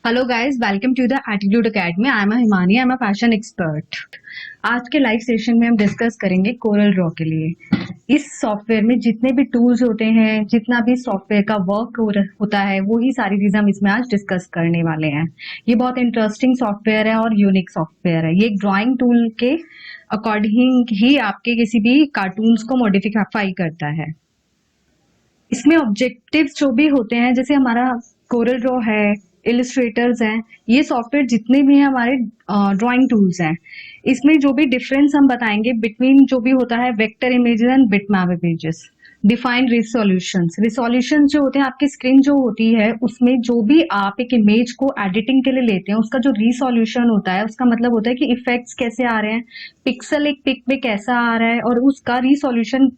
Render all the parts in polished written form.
Hello guys, welcome to the attitude academy. I am Himani, I am a fashion expert. आज के live session में हम discuss करेंगे Corel Draw के लिए। इस सॉफ्टवेयर में जितने भी टूल्स होते हैं, जितना भी सॉफ्टवेयर का वर्क होता है, वो ही सारी चीजें हम इसमें आज डिस्कस करने वाले हैं। ये बहुत इंटरेस्टिंग सॉफ्टवेयर है और यूनिक सॉफ्टवेयर है। ये एक ड्राइंग टूल के अकॉर्डिंग ही आपके किसी भी कार्टून्स को मॉडिफाई करता है। इसमें ऑब्जेक्टिव्स जो भी होते हैं, जैसे हमारा कोरल ड्रॉ है, इलिस्ट्रेटर्स हैं, ये सॉफ्टवेयर जितने भी हैं हमारे ड्राइंग टूल्स हैं। इसमें जो भी डिफरेंस हम बताएंगे बिटवीन जो भी होता है vector images and bitmap images. Defined resolutions. Resolution जो होते हैं, आपकी स्क्रीन जो होती है उसमें जो भी आप एक इमेज को एडिटिंग के लिए लेते हैं, उसका जो रिसोल्यूशन होता है, उसका मतलब होता है कि इफेक्ट्स कैसे आ रहे हैं, पिक्सल एक पिक में कैसा आ रहा है, और उसका रिसोल्यूशन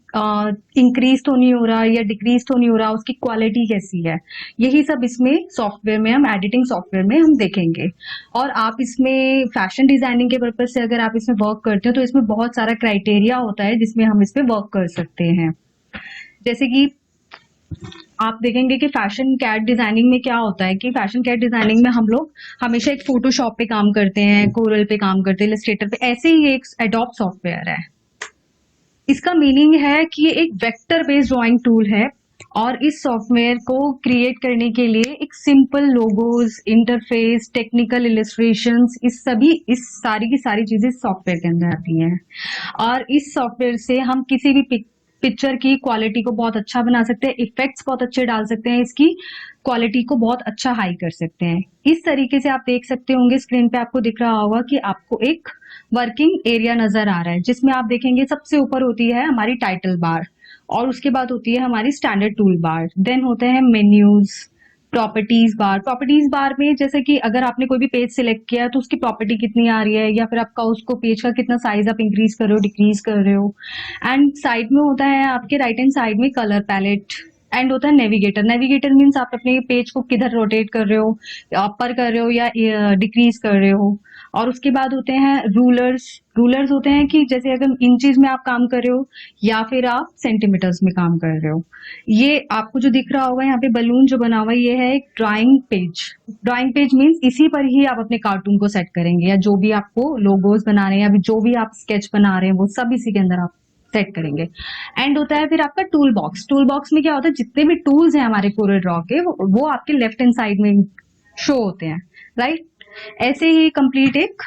इंक्रीज तो नहीं हो रहा या डिक्रीज तो नहीं हो रहा, उसकी क्वालिटी कैसी है। यही सब इसमें सॉफ्टवेयर में, हम एडिटिंग सॉफ्टवेयर में हम देखेंगे। और आप इसमें फैशन डिजाइनिंग के पर्पज से अगर आप इसमें वर्क करते हो तो इसमें बहुत सारा क्राइटेरिया होता है जिसमें हम इस पे वर्क कर सकते हैं। जैसे कि आप देखेंगे कि फैशन कैट डिजाइनिंग में क्या होता है कि फैशन कैट डिजाइनिंग में हम लोग हमेशा एक फोटोशॉप पे काम करते हैं, कोरल पे काम करते हैं, इलस्ट्रेटर पे। ऐसे ही एक एडोब सॉफ्टवेयर है। इसका मीनिंग है कि ये एक वेक्टर बेस्ड ड्राइंग टूल है और इस सॉफ्टवेयर को क्रिएट करने के लिए एक simple logos, interface, technical illustrations, इस सारी की सारी चीजें सॉफ्टवेयर के अंदर आती हैं। और इस सॉफ्टवेयर से हम किसी भी पिक्चर की क्वालिटी को बहुत अच्छा बना सकते हैं, इफेक्ट्स बहुत अच्छे डाल सकते हैं, इसकी क्वालिटी को बहुत अच्छा हाई कर सकते हैं। इस तरीके से आप देख सकते होंगे, स्क्रीन पे आपको दिख रहा होगा कि आपको एक वर्किंग एरिया नजर आ रहा है, जिसमें आप देखेंगे सबसे ऊपर होती है हमारी टाइटल बार, और उसके बाद होती है हमारी स्टैंडर्ड टूल बार, देन होते हैं मेन्यूज, प्रॉपर्टीज बार। प्रॉपर्टीज बार में जैसे कि अगर आपने कोई भी पेज सिलेक्ट किया तो उसकी प्रॉपर्टी कितनी आ रही है, या फिर आपका उसको पेज का कितना साइज आप इंक्रीज कर रहे हो, डिक्रीज कर रहे हो। एंड साइड में होता है आपके राइट हैंड साइड में कलर पैलेट। एंड होता है नेविगेटर। नेविगेटर मीन्स आप अपने पेज को किधर रोटेट कर रहे हो, अपर कर रहे हो या डिक्रीज कर रहे हो। और उसके बाद होते हैं रूलर्स। रूलर्स होते हैं कि जैसे अगर इंचेस में आप काम कर रहे हो या फिर आप सेंटीमीटर्स में काम कर रहे हो। ये आपको जो दिख रहा होगा यहाँ पे बलून जो बना हुआ है, ये है एक drawing page. Drawing page means इसी पर ही आप अपने कार्टून को सेट करेंगे, या जो भी आपको लोगोज बना रहे हैं या जो भी आप स्केच बना रहे हैं वो सब इसी के अंदर आप सेट करेंगे। एंड होता है फिर आपका टूल बॉक्स। टूल बॉक्स में क्या होता है, जितने भी टूल्स हैं हमारे कोरल ड्रॉ के, वो आपके लेफ्ट हैंड साइड में शो होते हैं, राइट। ऐसे ही कंप्लीट एक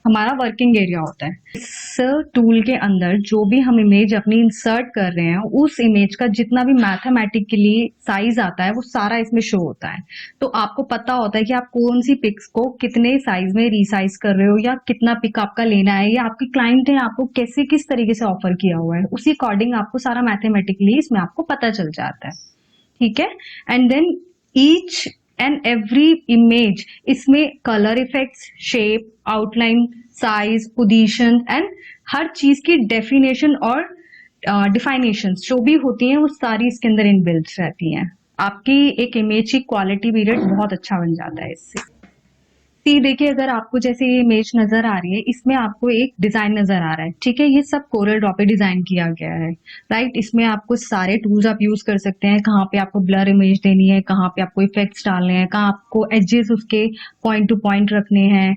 हमारा वर्किंग एरिया होता है। इस टूल के अंदर जो भी हम इमेज अपनी इंसर्ट कर रहे हैं, उस इमेज का जितना भी मैथमेटिकली साइज आता है वो सारा इसमें शो होता है। तो आपको पता होता है कि आप कौन सी पिक्स को कितने साइज में रिसाइज कर रहे हो, या कितना पिक आपका लेना है, या आपके क्लाइंट ने आपको कैसे किस तरीके से ऑफर किया हुआ है, उसी अकॉर्डिंग आपको सारा मैथमेटिकली इसमें आपको पता चल जाता है। ठीक है। And then each and every image, इसमें colour effects, shape, outline, size, position and हर चीज की डेफिनेशन और डिफाइनेशन जो भी होती हैं वो सारी इसके अंदर इनबिल्ट रहती हैं। आपकी एक इमेज की क्वालिटी पीरियड बहुत अच्छा बन जाता है इससे। सी देखिए, अगर आपको जैसे ये इमेज नजर आ रही है, इसमें आपको एक डिजाइन नजर आ रहा है, ठीक है। ये सब कोरल ड्रॉ पे डिजाइन किया गया है, राइट। इसमें आपको सारे टूल्स आप यूज कर सकते हैं, कहाँ पे आपको ब्लर इमेज देनी है, कहाँ पे आपको इफेक्ट्स डालने हैं, कहाँ आपको एजेस उसके पॉइंट टू पॉइंट रखने हैं,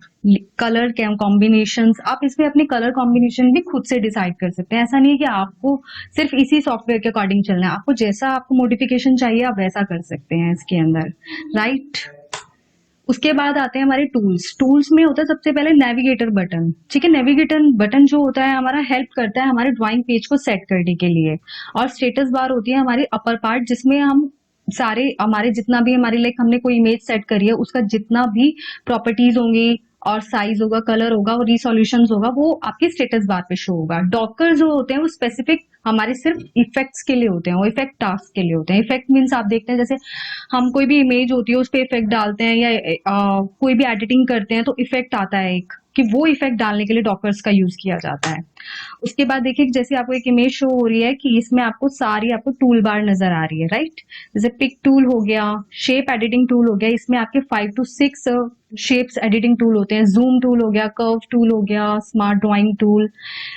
कलर कॉम्बिनेशन। आप इसमें अपने कलर कॉम्बिनेशन भी खुद से डिसाइड कर सकते हैं। ऐसा नहीं है कि आपको सिर्फ इसी सॉफ्टवेयर के अकॉर्डिंग चलना है, आपको जैसा आपको मॉडिफिकेशन चाहिए आप वैसा कर सकते हैं इसके अंदर, राइट। उसके बाद आते हैं हमारे टूल्स। टूल्स में होता है सबसे पहले नेविगेटर बटन, ठीक है। नेविगेटर बटन जो होता है हमारा हेल्प करता है हमारे ड्राइंग पेज को सेट करने के लिए। और स्टेटस बार होती है हमारी अपर पार्ट, जिसमें हम सारे हमारे जितना भी हमारी लाइक हमने कोई इमेज सेट करी है उसका जितना भी प्रॉपर्टीज होंगी और साइज होगा, कलर होगा और रिसोल्यूशन होगा, वो आपके स्टेटस बार पे शो होगा। डॉकर जो होते हैं वो स्पेसिफिक हमारे सिर्फ इफेक्ट्स के लिए होते हैं, वो इफेक्ट टास्क के लिए होते हैं। इफेक्ट मीन्स आप देखते हैं जैसे हम कोई भी इमेज होती है उस पर इफेक्ट डालते हैं, या कोई भी एडिटिंग करते हैं तो इफेक्ट आता है एक, कि वो इफेक्ट डालने के लिए डॉकर्स का यूज किया जाता है। उसके बाद देखिए, जैसे आपको एक इमेज शो हो रही है कि इसमें आपको सारी आपको टूल बार नजर आ रही है, राइट। जैसे पिक टूल हो गया, शेप एडिटिंग टूल हो गया, इसमें आपके 5 to 6 शेप्स एडिटिंग टूल होते हैं, जूम टूल हो गया, कर्व टूल हो गया, smart drawing tool,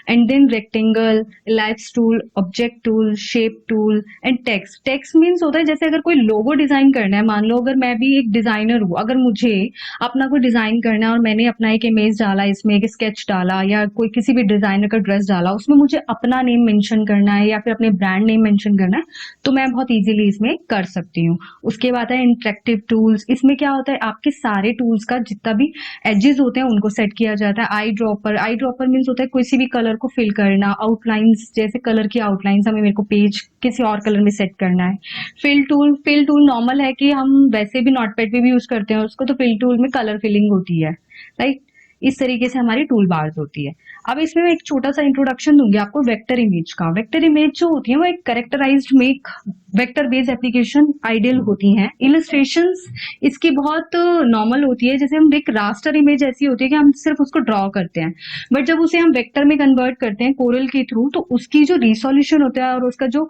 and then rectangle, ellipse tool, object tool, shape tool, and text. Text means होता है जैसे अगर कोई लोगो डिजाइन करना है, मान लो अगर मैं भी एक डिजाइनर हूँ, अगर मुझे अपना कोई डिजाइन करना है और मैंने अपना एक इमेज डाला, इसमें एक स्केच डाला या कोई किसी भी डिजाइनर का ड्रेस डाला, उसमें मुझे अपना नेम मेंशन करना है या फिर अपने ब्रांड नेम मेंशन करना है, तो मैं बहुत इजीली इसमें कर सकती हूँ। उसके बाद है इंटरेक्टिव टूल्स। इसमें क्या होता है, आपके सारे टूल्स का जितना भी एजेस होते हैं उनको सेट किया जाता है। Eye dropper, eye dropper means होता है किसी भी कलर को फिल करना, आउटलाइंस, जैसे कलर की आउटलाइंस हमें मेरे को पेज किसी और कलर में सेट करना है। Fill tool, fill tool normal है कि हम वैसे भी नोटपैड पे भी यूज करते हैं उसको, तो फिल टूल में कलर फिलिंग होती है, राइट। इस तरीके से हमारी टूल बार्स होती है। अब इसमें मैं एक छोटा सा इंट्रोडक्शन दूंगी आपको वेक्टर इमेज का। वेक्टर इमेज जो होती है वो एक characterized make vector based application ideal होती हैं। इलस्ट्रेशंस इसकी बहुत नॉर्मल होती है, जैसे हम एक रास्टर इमेज ऐसी होती है कि हम सिर्फ उसको ड्रॉ करते हैं, बट जब उसे हम वेक्टर में कन्वर्ट करते हैं कोरल के थ्रू, तो उसकी जो रिसोल्यूशन होता है और उसका जो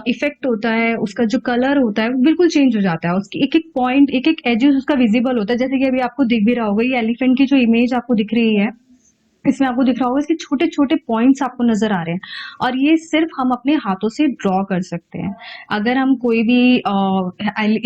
इफेक्ट होता है, उसका जो कलर होता है वो बिल्कुल चेंज हो जाता है। उसकी एक एक पॉइंट, एक एक एजेस उसका विजिबल होता है। जैसे कि अभी आपको दिख भी रहा होगा, ये एलिफेंट की जो इमेज आपको दिख रही है, इसमें आपको दिख रहा होगा इसके छोटे छोटे पॉइंट्स आपको नजर आ रहे हैं, और ये सिर्फ हम अपने हाथों से ड्रॉ कर सकते हैं। अगर हम कोई भी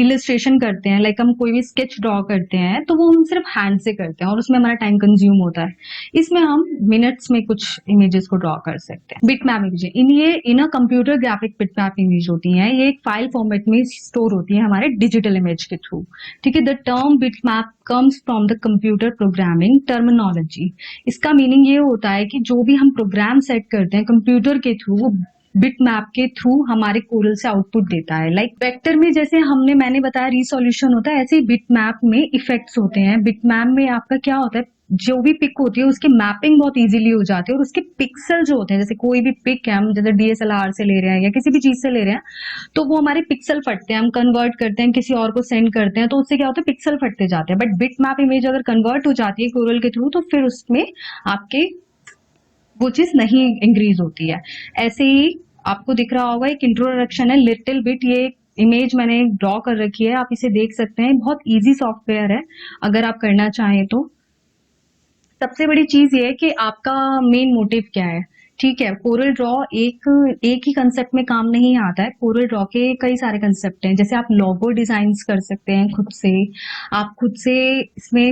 इलस्ट्रेशन करते हैं, लाइक हम कोई भी स्केच ड्रॉ करते हैं, तो वो हम सिर्फ हैंड से करते हैं और उसमें हमारा टाइम कंज्यूम होता है। इसमें हम मिनट्स में कुछ इमेजेस को ड्रॉ कर सकते हैं। Bitmap image in a computer graphic bitmap image होती है, ये एक फाइल फॉर्मेट में स्टोर होती है हमारे डिजिटल इमेज के थ्रू। ठीक है, the term bitmap comes from the computer programming terminology. इसका मीनिंग ये होता है कि जो भी हम प्रोग्राम सेट करते हैं कंप्यूटर के थ्रू, वो बिट मैप के थ्रू हमारे कोरल से आउटपुट देता है। लाइक वेक्टर में जैसे मैंने बताया रिसोल्यूशन होता है, ऐसे ही बिट मैप में इफेक्ट्स होते हैं। बिट मैप में आपका क्या होता है, जो भी पिक होती है उसकी मैपिंग बहुत इजीली हो जाती है, और उसके पिक्सल जो होते हैं, जैसे कोई भी पिक है हम जैसे डीएसएलआर से ले रहे हैं या किसी भी चीज से ले रहे हैं, तो वो हमारे पिक्सल फटते हैं, हम कन्वर्ट करते हैं, किसी और को सेंड करते हैं, तो उससे क्या होता है पिक्सल फटते जाते हैं। बट बिट मैप इमेज अगर कन्वर्ट हो जाती है कोरल के थ्रू, तो फिर उसमें आपके वो चीज नहीं इंक्रीज होती है। ऐसे ही आपको दिख रहा होगा एक इंट्रोडक्शन है लिटिल बिट, ये इमेज मैंने ड्रॉ कर रखी है, आप इसे देख सकते हैं। बहुत इजी सॉफ्टवेयर है अगर आप करना चाहें तो। सबसे बड़ी चीज ये है कि आपका मेन मोटिव क्या है। ठीक है, कोरल ड्रॉ एक ही कंसेप्ट में काम नहीं आता है। कोरल ड्रॉ के कई सारे कंसेप्ट हैं, जैसे आप लोगो डिजाइन कर सकते हैं खुद से, आप खुद से इसमें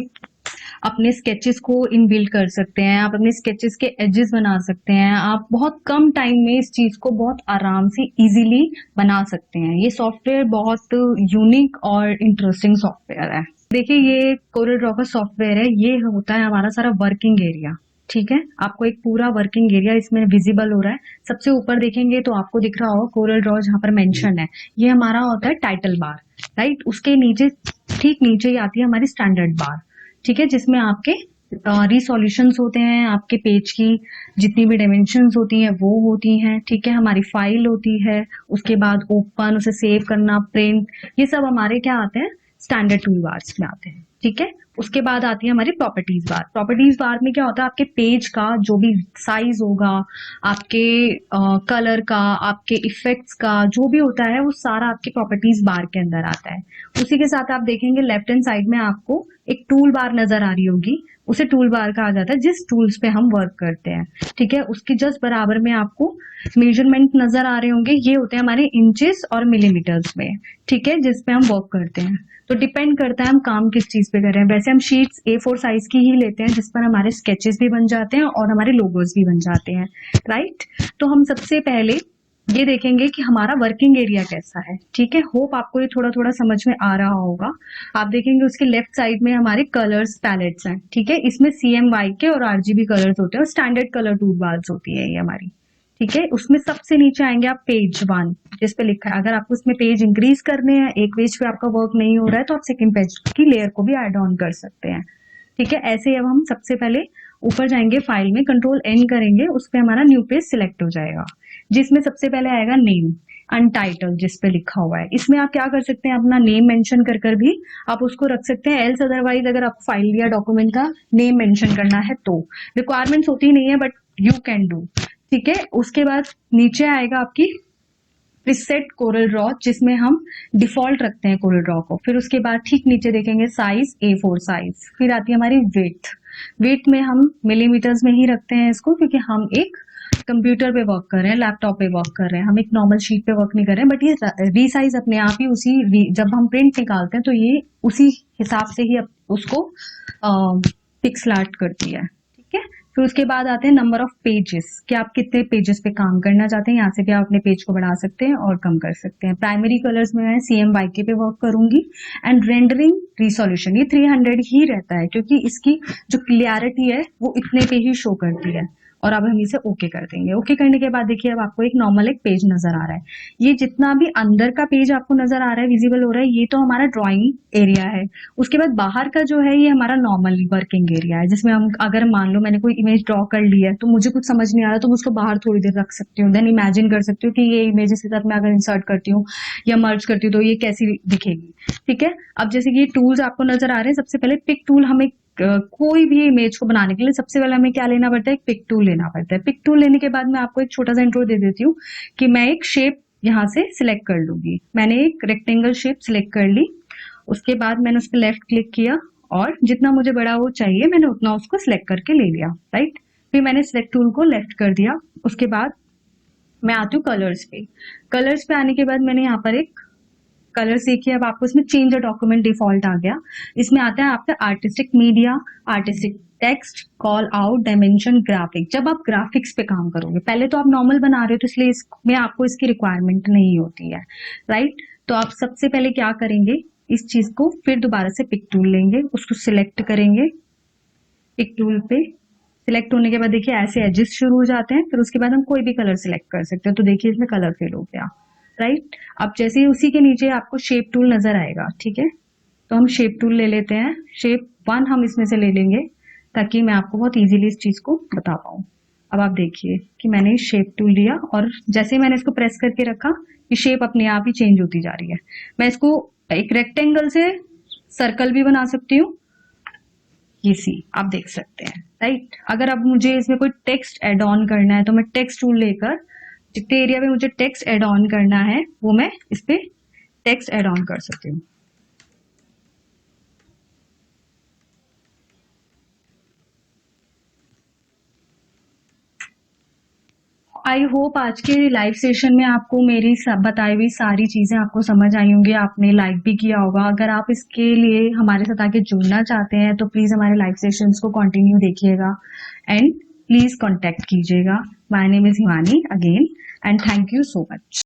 अपने स्केचेस को इनबिल्ड कर सकते हैं, आप अपने स्केचेस के एजेस बना सकते हैं, आप बहुत कम टाइम में इस चीज को बहुत आराम से इजीली बना सकते हैं। ये सॉफ्टवेयर बहुत यूनिक और इंटरेस्टिंग सॉफ्टवेयर है। देखिए, ये कोरल ड्रॉ का सॉफ्टवेयर है, ये होता है हमारा सारा वर्किंग एरिया। ठीक है, आपको एक पूरा वर्किंग एरिया इसमें विजिबल हो रहा है। सबसे ऊपर देखेंगे तो आपको दिख रहा होगा कोरल ड्रॉ जहां पर मेंशन है, ये हमारा होता है टाइटल बार, राइट। उसके नीचे, ठीक नीचे ही आती है हमारी स्टैंडर्ड बार। ठीक है, जिसमें आपके रिसोल्यूशंस होते हैं, आपके पेज की जितनी भी डायमेंशंस होती हैं वो होती हैं। ठीक है, हमारी फाइल होती है, उसके बाद ओपन, उसे सेव करना, प्रिंट, ये सब हमारे क्या आते हैं, स्टैंडर्ड टूल बार्स में आते हैं। ठीक है, उसके बाद आती है हमारी प्रॉपर्टीज बार। प्रॉपर्टीज बार में क्या होता है, आपके पेज का जो भी साइज होगा, आपके कलर का, आपके इफेक्ट्स का जो भी होता है, वो सारा आपके प्रॉपर्टीज बार के अंदर आता है। उसी के साथ आप देखेंगे लेफ्ट हैंड साइड में आपको एक टूल बार नजर आ रही होगी, उसे टूल बार कहा जाता है जिस टूल्स पे हम वर्क करते हैं। ठीक है, उसके जस्ट बराबर में आपको मेजरमेंट नजर आ रहे होंगे, ये होते हैं हमारे इंचेस और मिलीमीटर्स में। ठीक है, जिसपे हम वर्क करते हैं। तो डिपेंड करता है हम काम किस चीज पे कर रहे हैं। वैसे हम शीट्स A4 साइज की ही लेते हैं, जिस पर हमारे स्केचेस भी बन जाते हैं और हमारे लोगोस भी बन जाते हैं, राइट। तो हम सबसे पहले ये देखेंगे कि हमारा वर्किंग एरिया कैसा है। ठीक है, होप आपको ये थोड़ा थोड़ा समझ में आ रहा होगा। आप देखेंगे उसके लेफ्ट साइड में हमारे कलर्स पैलेट्स हैं। ठीक है, इसमें CMYK और RGB कलर्स होते हैं और स्टैंडर्ड कलर टूल बार्स होती है ये हमारी। ठीक है, उसमें सबसे नीचे आएंगे आप पेज 1, जिस पे लिखा है, अगर आपको उसमें पेज इंक्रीज करने हैं, एक पेज पे आपका वर्क नहीं हो रहा है, तो आप सेकंड पेज की लेयर को भी ऐड ऑन कर सकते हैं। ठीक है, ऐसे अब हम सबसे पहले ऊपर जाएंगे, फाइल में कंट्रोल N करेंगे, उस पे हमारा न्यू पेज सिलेक्ट हो जाएगा, जिसमें सबसे पहले आएगा नेम अनटाइटल, जिस पे लिखा हुआ है। इसमें आप क्या कर सकते हैं, अपना नेम मेंशन कर कर भी आप उसको रख सकते हैं। एल्स अदरवाइज अगर आप फाइल या डॉक्यूमेंट का नेम मेंशन करना है तो रिक्वायरमेंट्स होती नहीं है, बट यू कैन डू। ठीक है, उसके बाद नीचे आएगा आपकी प्रीसेट कोरल ड्रॉ, जिसमें हम डिफॉल्ट रखते हैं कोरल ड्रॉ को। फिर उसके बाद ठीक नीचे देखेंगे साइज A4 साइज। फिर आती है हमारी विड्थ में हम मिलीमीटर्स में ही रखते हैं इसको, क्योंकि हम एक कंप्यूटर पे वर्क कर रहे हैं, लैपटॉप पे वर्क कर रहे हैं, हम एक नॉर्मल शीट पे वर्क नहीं कर रहे हैं। बट ये रीसाइज अपने आप ही जब हम प्रिंट निकालते हैं तो ये उसी हिसाब से ही उसको पिक्सलार्ट करती है, ठीक है। फिर उसके बाद आते हैं नंबर ऑफ पेजेस, कि आप कितने पेजेस पे काम करना चाहते हैं। यहाँ से भी आप अपने पेज को बढ़ा सकते हैं और कम कर सकते हैं। प्राइमरी कलर्स में मैं CMYK पे वर्क करूंगी। एंड रेंडरिंग रिसोल्यूशन ये 300 ही रहता है, क्योंकि इसकी जो क्लियरिटी है वो इतने पे ही शो करती है। और अब हम इसे ओके कर देंगे। ओके करने के बाद देखिए अब आपको एक नॉर्मल एक पेज नजर आ रहा है। ये जितना भी अंदर का पेज आपको नजर आ रहा है, विजिबल हो रहा है, ये तो हमारा ड्राइंग एरिया है। उसके बाद बाहर का जो है ये हमारा नॉर्मल वर्किंग एरिया है, जिसमें हम अगर मान लो मैंने कोई इमेज ड्रॉ कर ली है तो मुझे कुछ समझ नहीं आ रहा तो मैं उसको बाहर थोड़ी देर रख सकती हूँ। देन इमेजिन कर सकती हूँ कि ये इमेज के साथ मैं अगर इंसर्ट करती हूँ या मर्ज करती हूँ तो ये कैसी दिखेगी, ठीक है। अब जैसे कि ये टूल्स आपको नजर आ रहे हैं, सबसे पहले पिक टूल, हमें कोई भी इमेज को बनाने के लिए सबसे पहले हमें क्या लेना पड़ता है, एक पिक टूल लेना पड़ता है। पिक टूल लेने के बाद मैं आपको एक छोटा सा इंट्रो दे देती हूँ कि मैं एक शेप यहाँ से सिलेक्ट कर लूंगी। मैंने एक रेक्टेंगल शेप सिलेक्ट कर ली। उसके बाद मैंने उस पर लेफ्ट क्लिक किया और जितना मुझे बड़ा वो चाहिए मैंने उतना उसको सिलेक्ट करके ले लिया, राइट। फिर मैंने सिलेक्ट टूल को लेफ्ट कर दिया। उसके बाद मैं आती हूँ कलर्स पे। कलर्स पे आने के बाद मैंने यहाँ पर एक कलर देखिए, अब आपको इसमें चेंज अ डॉक्यूमेंट डिफॉल्ट आ गया। इसमें आता है आपका artistic media, artistic text, call out, dimension, graphic. जब आप ग्राफिक्स पे काम करोगे, पहले तो आप नॉर्मल बना रहे हो तो इसलिए इसमें आपको इसकी रिक्वायरमेंट नहीं होती है, राइट। तो आप सबसे पहले क्या करेंगे, इस चीज को फिर दोबारा से पिक टूल लेंगे, उसको सिलेक्ट करेंगे। पिक टूल पे सिलेक्ट होने के बाद देखिए ऐसे एजेस शुरू हो जाते हैं। फिर उसके बाद हम कोई भी कलर सिलेक्ट कर सकते हैं। तो देखिए इसमें कलर फिल हो गया, राइट। अब जैसे ही उसी के नीचे आपको शेप टूल नजर आएगा, ठीक है, तो हम शेप टूल ले लेते हैं। शेप 1 हम इसमें से ले लेंगे ताकि मैं आपको बहुत इजीली इस चीज को बता पाऊं। अब आप देखिए कि मैंने शेप टूल लिया और जैसे ही मैंने इसको प्रेस करके रखा, ये शेप अपने आप ही चेंज होती जा रही है। मैं इसको एक रेक्टेंगल से सर्कल भी बना सकती हूँ, ये सी आप देख सकते हैं, राइट। अगर अब मुझे इसमें कोई टेक्स्ट एड ऑन करना है तो मैं टेक्स्ट टूल लेकर जितने एरिया में मुझे टेक्स्ट एड ऑन करना है वो मैं इस पे टेक्स्ट एड ऑन कर सकती हूँ। आई होप आज के लाइव सेशन में आपको मेरी बताई हुई सारी चीजें आपको समझ आई होंगी, आपने लाइक भी किया होगा। अगर आप इसके लिए हमारे साथ आके जुड़ना चाहते हैं तो प्लीज हमारे लाइव सेशंस को कंटिन्यू देखिएगा एंड प्लीज कांटेक्ट कीजिएगा। My name is Himani again and thank you so much.